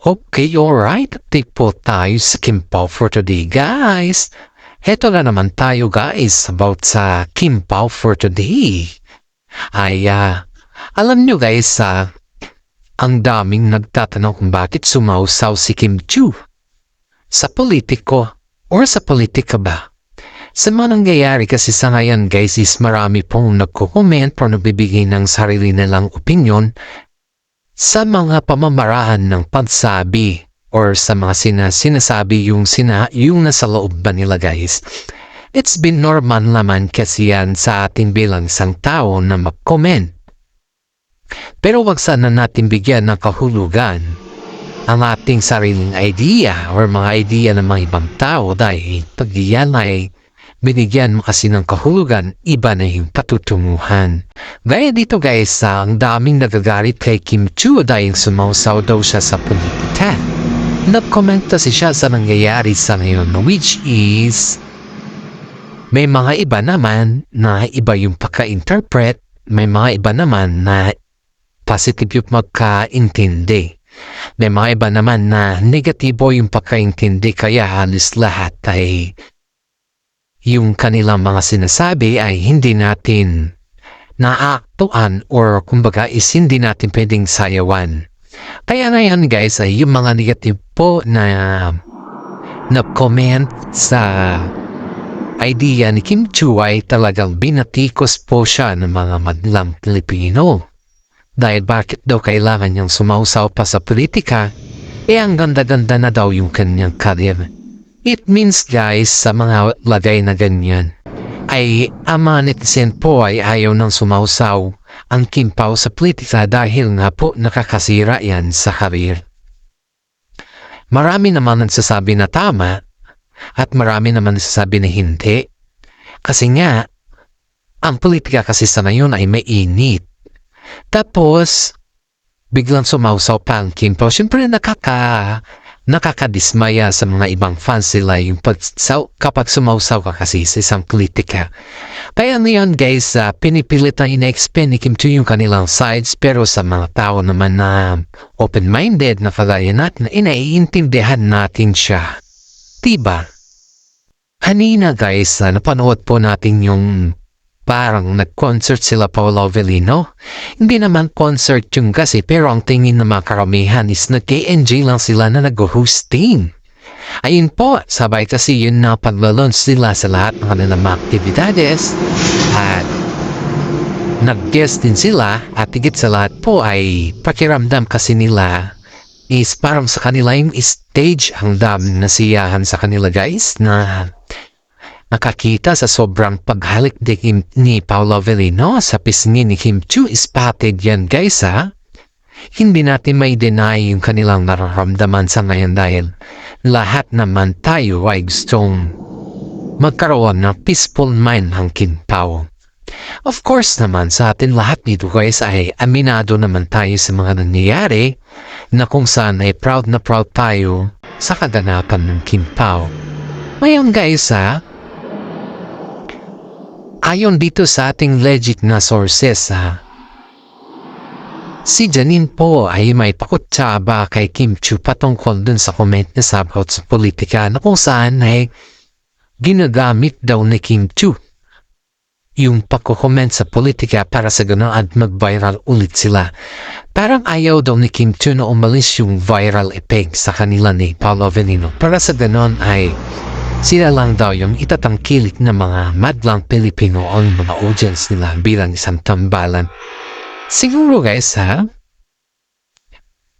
Okay, alright. Take po tayo sa Kimpaw for today, guys. Heto na naman tayo, guys, about sa Kimpaw for today. Alam nyo, guys, ang daming nagtatanong kung bakit sumausaw si Kim Chiu. Sa politiko or sa politika ba? Sa mga nangyayari kasi sa ngayon, guys, is marami pong nagko-comment o nagbibigay ng sarili nilang opinion sa mga pamamaraan ng pagsabi or sa mga sinasabi yung nasa loob ba nila, guys. It's been normal naman kasi yan sa ating bilang isang tao na mag-comment. Pero wag sana natin bigyan ng kahulugan ang ating sariling idea or mga idea ng mga ibang tao dahil pag yan ay binigyan mo kasi ng kahulugan, iba na yung patutunguhan. Gaya dito, guys, ang daming nagagalit kay Kim Chiu dahil sumausaw daw siya sa politika. Nag-comment kasi siya sa nangyayari sa ngayon, which is may mga iba naman na iba yung pagka-interpret, may mga iba naman na positive yung magka-intindi. May mga iba naman na negatibo yung pagka-intindi kaya halos lahat ay yung kanilang mga sinasabi ay hindi natin naaktuan or kumbaga is hindi natin pwedeng sayawan. Kaya ngayon, guys, ay yung mga negative po na comment sa idea ni Kim Chiu ay talagang binatikos po siya ng mga madlang Pilipino. Dahil bakit daw kailangan niyang sumausaw pa sa politika, ang ganda-ganda na daw yung kanyang career. It means, guys, sa mga lagay na ganyan, ay ang mga netizen po ay ayaw nang sumausaw ang Kimpaw sa politika dahil nga po nakakasira yan sa karir. Marami naman nagsasabi na tama at marami naman nagsasabi na hindi. Kasi nga, ang politika kasi sa ngayon ay mainit. Tapos, biglang sumausaw pa ang Kimpaw. Siyempre nakakadismaya sa mga ibang fans sila yung kapag sumausaw ka kasi sa isang politika. Kaya ngayon, guys, pinipilit na ina-explain ni Kim Chiu yung kanilang sides, pero sa mga tao naman na open-minded na kagaya natin, inaiintindihan natin siya. Diba? Kanina, guys, napanood po natin yung parang nag-concert sila Paolo Avellino. Hindi naman concert yung kasi pero ang tingin ng mga karamihan is nag-KNG lang sila na nag-hosting. Ayun po, sabay kasi yun na paglalunch sila sa lahat ng kanilang mga aktibidades at nag-guest din sila at higit sa lahat po ay pakiramdam kasi nila is parang sa kanila yung stage ang daming nasiyahan sa kanila, guys, na nakakita sa sobrang paghalik ni Paolo Avellino sa pisngi ni Kim Chiu. Spotted yan, guys, ha? Hindi natin may deny yung kanilang nararamdaman sa ngayon dahil lahat naman tayo ay gustong magkaroon ng peaceful mind ng Kimpaw. Of course naman sa atin lahat dito, guys, ay aminado naman tayo sa mga nangyayari na kung saan ay proud na proud tayo sa kaganapan ng Kimpaw. Ngayon, guys, ayon dito sa ating legit na sources, si Janine po ay may pakutsaba kay Kim Chiu patungkol dun sa comment niya sa about sa politika na kung saan ay ginagamit daw ni Kim Chiu yung pagko-comment sa politika para sa gano'n at mag-viral ulit sila. Parang ayaw daw ni Kim Chiu na umalis yung viral effect sa kanila ni Paolo Avellino. Para sa gano'n ay sila lang daw yung itatangkilik na mga madlang Pilipino o mga audience nila bilang isang tambalan. Siguro, guys,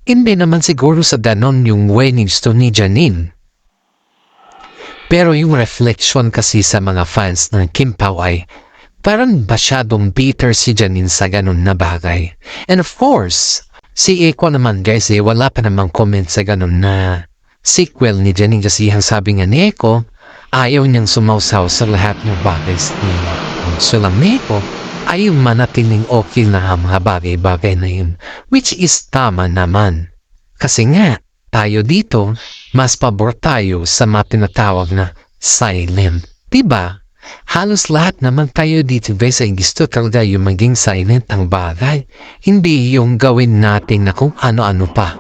hindi naman siguro sa ganon yung way ni gusto ni Janine. Pero yung reflection kasi sa mga fans ng Kimpaw ay parang masyadong bitter si Janine sa ganon na bagay. And of course, si Eko naman, guys, wala pa namang comment sa ganon na sequel ni Janine kasi ang sabi nga ni Eko, ayaw niyang sumausaw sa lahat ng bagay niya. So lang ni Eko, ayaw manatiling okay na ang mga bagay-bagay na yun. Which is tama naman. Kasi nga, tayo dito, mas pabor tayo sa mga tinatawag na silent. Diba? Halos lahat naman tayo dito, guys, ay gusto talaga yung maging silent ang bagay. Hindi yung gawin natin na kung ano-ano pa.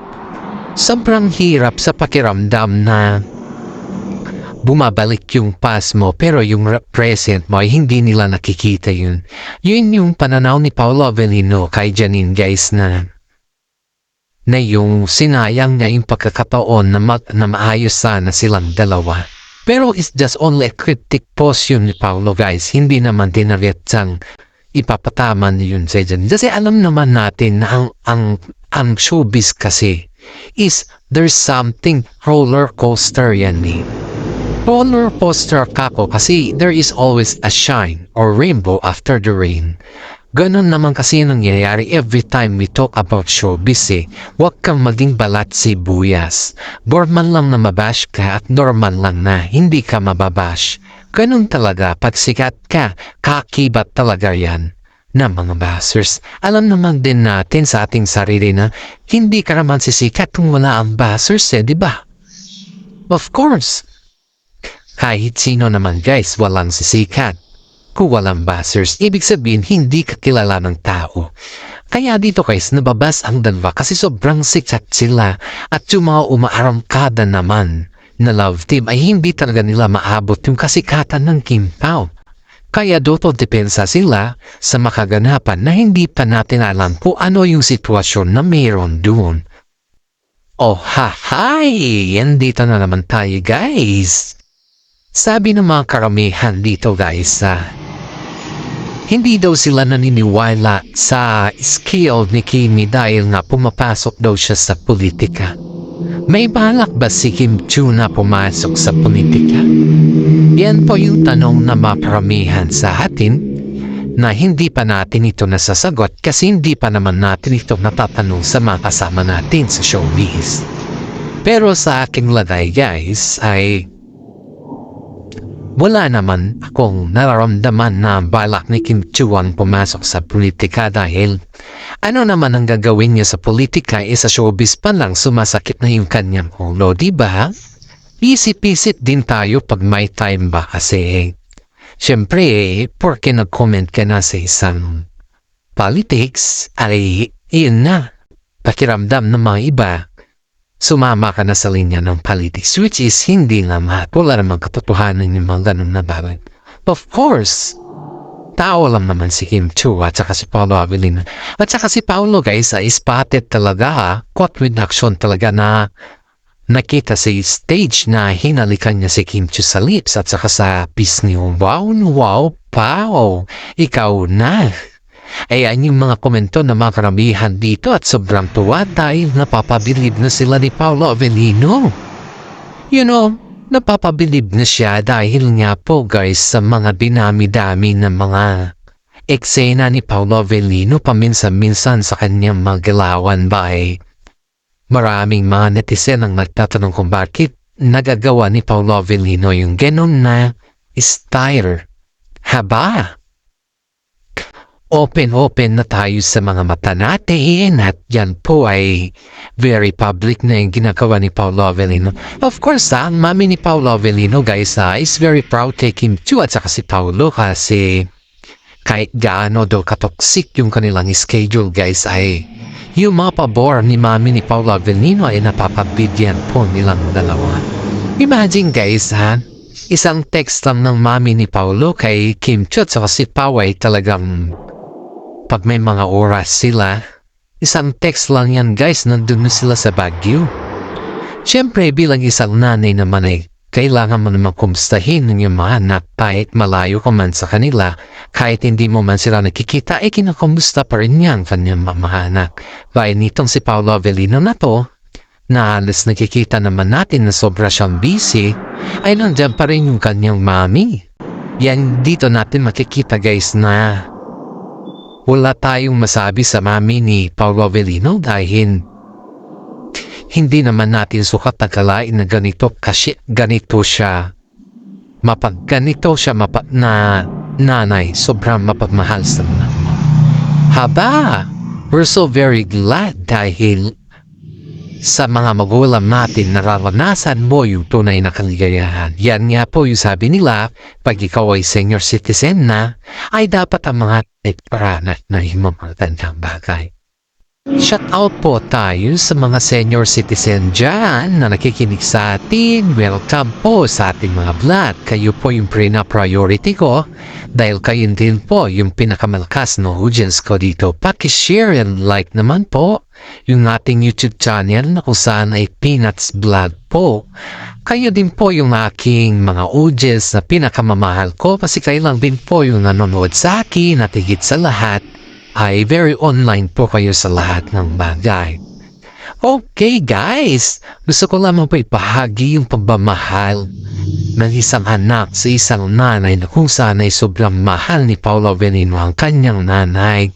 Sobrang hirap sa pakiramdam na bumabalik yung past mo pero yung present mo ay hindi nila nakikita yun. Yun yung pananaw ni Paolo Avellino kay Janine guys na yung sinayang niya yung pagkakataon na maayos sana silang dalawa. Pero it's just only a cryptic post yun ni Paolo guys. Hindi naman dinaretsang ipapatama yun sa Janine. Kasi alam naman natin na ang showbiz kasi is there's something roller coaster yan eh. Roller coaster kako kasi there is always a shine or rainbow after the rain. Ganon naman kasi nangyayari every time we talk about showbiz eh. Huwag kang maging balat sibuyas. Normal lang na mabash ka at normal lang na hindi ka mababash. Ganon talaga pag sikat ka, kakibat talaga yan na mga bashers. Alam naman din natin sa ating sarili na hindi ka naman sisikat kung wala ang bashers eh, di ba? Of course. Kahit sino naman guys, walang sisikat. Kung walang bashers, ibig sabihin hindi ka kilala ng tao. Kaya dito guys, nababas ang dalawa kasi sobrang sikat sila at yung mga umaarangkada naman na love team ay hindi talaga nila maabot yung kasikatan ng Kim Pao. Kaya doto depensa sila sa makaganapan na hindi pa natin alam kung ano yung sitwasyon na mayroon doon. Oh hi! Yan dito na naman tayo guys. Sabi ng mga karamihan dito guys, hindi daw sila naniniwala sa skill ni Kimi dahil nga pumapasok daw siya sa politika. May balak ba si Kim Chiu na pumasok sa politika? Yan po yung tanong na maparamihan sa atin na hindi pa natin ito nasasagot kasi hindi pa naman natin ito natatanong sa mga kasama natin sa showbiz. Pero sa aking lagay guys ay wala naman akong nararamdaman na balak ni Kim Chiu ang pumasok sa politika dahil ano naman ang gagawin niya sa politika sa showbiz pa lang sumasakit na yung kanyang ulo, diba? Isip-isip din tayo pag may time ba kasi syempre porke nag-comment ka na sa isang politics ay yun na pakiramdam ng mga iba. Sumama ka na sa linya ng politics which is hindi naman wala namang katotohanan yung mga ganun na bagay. Of course, tao lang naman si Kim Chiu at saka si Paolo Avellino. At saka si Paolo guys ay spotted talaga caught with action talaga na nakita sa stage na hinalikan niya si Kim Chiu sa lips at saka sa piece niyo. Wow, Pao, ikaw na. Ayan yung mga komento na mga karamihan dito at sobrang tuwa dahil napapabilib na sila ni Paolo Avellino. You know, napapabilib na siya dahil nga po guys sa mga dinami-dami ng mga eksena ni Paolo Avellino paminsan-minsan sa kanyang magalawan ba ay maraming mga netizen ang nagtatanong kung bakit nagagawa ni Paolo Avellino yung genon na style. Haba! Open na tayo sa mga mata natin at yan po ay very public na yung ginagawa ni Paolo Avellino. Of course, ang mami ni Paolo Avellino guys is very proud kay Kim Chiu at saka si Paolo kasi kahit gaano daw katoksik yung kanilang schedule guys ay yung mga pabor ni mami ni Paolo Avellino ay napapabigyan po nilang dalawa. Imagine guys isang text lang ng mami ni Paolo kay Kim Chiu at saka si Pao ay talagang pag may mga oras sila, isang text lang yan guys, nandun na sila sa Baguio. Siyempre bilang isang nanay naman ay kailangan mo naman kumustahin ng iyong mga anak kahit malayo ka man sa kanila. Kahit hindi mo man sila nakikita, kinakamusta pa rin niya ang kanyang mga anak. Bayan nitong si Paolo Avellino na to, na halos nakikita naman natin na sobra siyang busy, ay nandiyan pa rin yung kanyang mami. Yan dito natin makikita guys na wala tayong masabi sa mami ni Paolo Avellino dahil hindi naman natin sukat nakalain na ganito kasi ganito siya na nanay, sobrang mapagmahal sa mga. Haba! We're so very glad dahil sa mga magulang natin nararanasan mo yung tunay na kaligayahan. Yan nga po yung sabi nila, pag ikaw ay senior citizen na, ay dapat ang mga para na himamagandang bagay. Shout out po tayo sa mga senior citizen dyan na nakikinig sa atin. Welcome po sa ating mga vlog. Kayo po yung priority ko dahil kayo din po yung pinakamalakas na audience ko dito. Paki-share and like naman po yung ating YouTube channel na kung saan ay Peanuts Vlog po. Kayo din po yung aking mga audience na pinakamamahal ko kasi kayo lang din po yung nanonood sa akin at higit sa lahat ay very online po kayo sa lahat ng bagay. Okay guys, gusto ko lamang po ipahagi yung pagmamahal ng isang anak sa isang nanay na kung saan ay sobrang mahal ni Paolo Avellino ang kanyang nanay.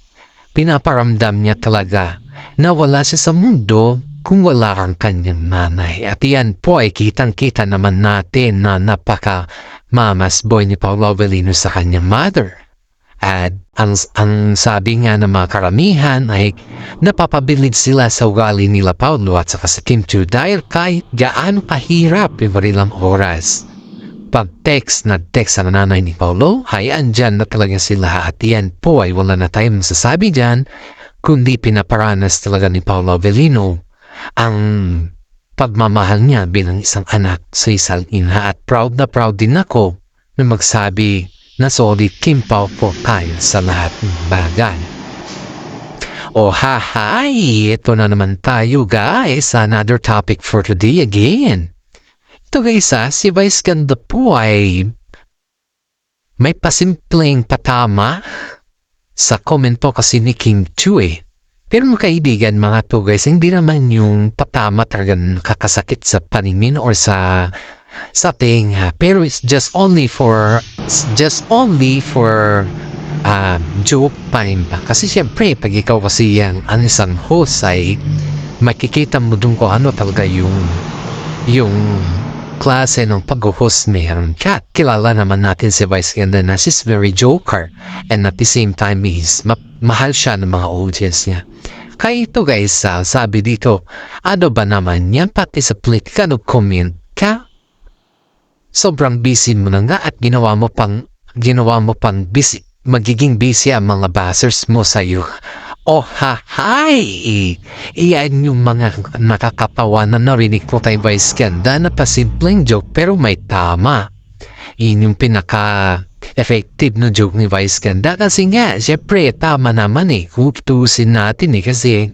Pinaparamdam niya talaga na wala siya sa mundo kung wala ang kanyang nanay. At yan po ay kitang-kita naman natin na napaka-mamas boy ni Paolo Avellino sa kanyang mother. At ang sabi nga ng mga karamihan ay napapabilid sila sa ugali nila Paolo at saka sa Kim Chiu dahil kahit gaano kahirap yung ilang oras. Pag text ang nanay ni Paolo ay andyan na talaga sila at yan po ay wala na tayong masasabi dyan kundi pinaparanas talaga ni Paolo Avellino ang pagmamahal niya bilang isang anak sa isang ina at proud din ako na magsabi na solid Kim Pao po tayo sa lahat ng bagay. Oh hi! Ito na naman tayo guys, another topic for today again. Ito guys si Vice Ganda po ay may pasimpleng patama sa comment po kasi ni King Chiu Pero mga kaibigan mga to guys, hindi naman yung patama talagang kakasakit sa paningin or sa tenga, pero it's just only for joke time ba kasi syempre pag ikaw kasi yan ang isang host ay makikita mo dun ko ano talaga yung klase ng pag-host meron ka. Kilala naman natin si Vice Ganda na she's very joker and at the same time is mahal siya ng mga audience niya. Kaya ito guys sabi dito ano ba naman yan pati sa politika no comment ka. Sobrang busy mo na nga at ginawa mo pang busy, magiging busy ang mga buzzers mo sa iyo. Oh hi! Iyan yung mga nakakatawa na narinig ko kay Vice Ganda na pasimpleng joke pero may tama. Iyan yung pinaka-effective na joke ni Vice Ganda kasi nga, syempre tama naman kung tuusin natin kasi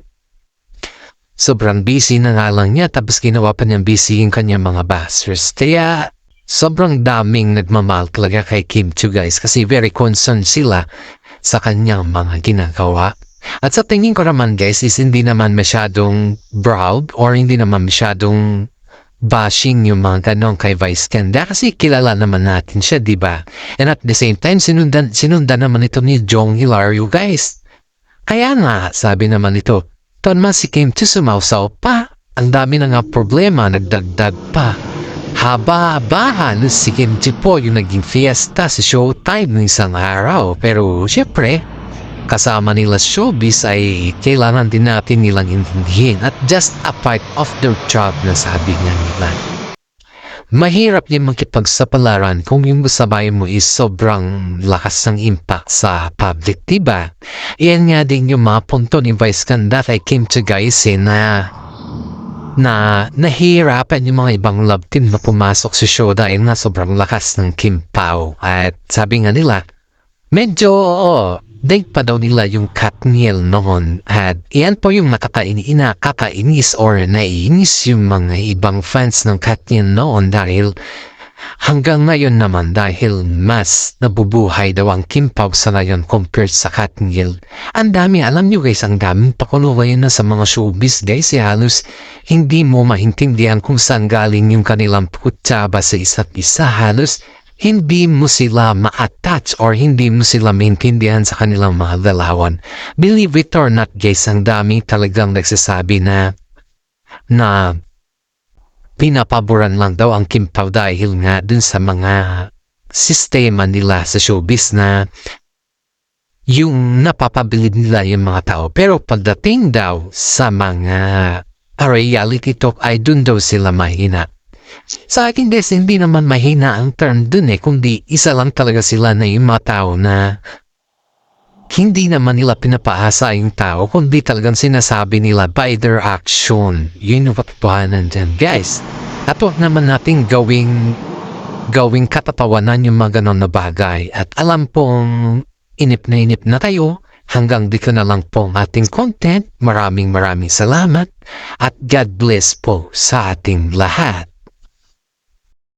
sobrang busy na nga lang niya tapos ginawa pa niyang busy yung kanyang mga buzzers. Kaya sobrang daming nagmamahal talaga kay Kim Chiu guys kasi very concerned sila sa kanyang mga ginagawa. At sa tingin ko naman guys is hindi naman masyadong proud or hindi naman masyadong bashing yung mga ganong kay Vice Ganda kasi kilala naman natin siya, di ba? And at the same time sinundan naman ito ni Jong Hilario guys. Kaya nga sabi naman ito, tonma si Kim Chiu sumausaw pa. Ang dami na nga problema, nagdagdag pa. Haba-habahan si Kim Chiu po yung naging fiesta sa showtime ng isang araw. Pero syempre, kasama nila showbiz ay kailangan din natin nilang intindihin at just a part of their job na sabi nga nila. Mahirap din makipagsapalaran kung yung sabay mo is sobrang lakas ng impact sa public, diba? Iyan nga din yung mga punto ni Vice Ganda kay Kim Chiu guys na nahihirapan yung mga ibang love team na pumasok sa show dahil nga sobrang lakas ng Kim Pao. At sabi nga nila, medyo dig pa daw nila yung Katniel noon. At iyan po yung nakakainis or naiinis yung mga ibang fans ng Katniel noon dahil hanggang ngayon naman dahil mas nabubuhay daw ang Kim Pao sa ngayon compared sa Katniel. Ang dami, alam nyo guys, ang daming pakulo ngayon na sa mga showbiz guys. Halos hindi mo maintindihan kung saan galing yung kanilang kutsaba sa isa't isa. Halos hindi mo sila ma-attach or hindi mo sila maintindihan sa kanilang mga dalawan. Believe it or not guys, ang dami talagang nagsasabi na pinapaboran lang daw ang Kim Pao dahil nga dun sa mga sistema nila sa showbiz na yung napapabilid nila yung mga tao. Pero pagdating daw sa mga reality talk ay dun daw sila mahina. Sa akin guys, hindi naman mahina ang term dun kundi isa lang talaga sila na yung mga tao na Hindi naman nila pinapaasa yung tao, kundi talagang sinasabi nila by their action. Yun yung katotohanan dyan, guys. At huwag naman nating gawing katatawanan yung mga ganon na bagay. At alam pong inip na tayo. Hanggang dito na lang po ang ating content. Maraming salamat at God bless po sa ating lahat.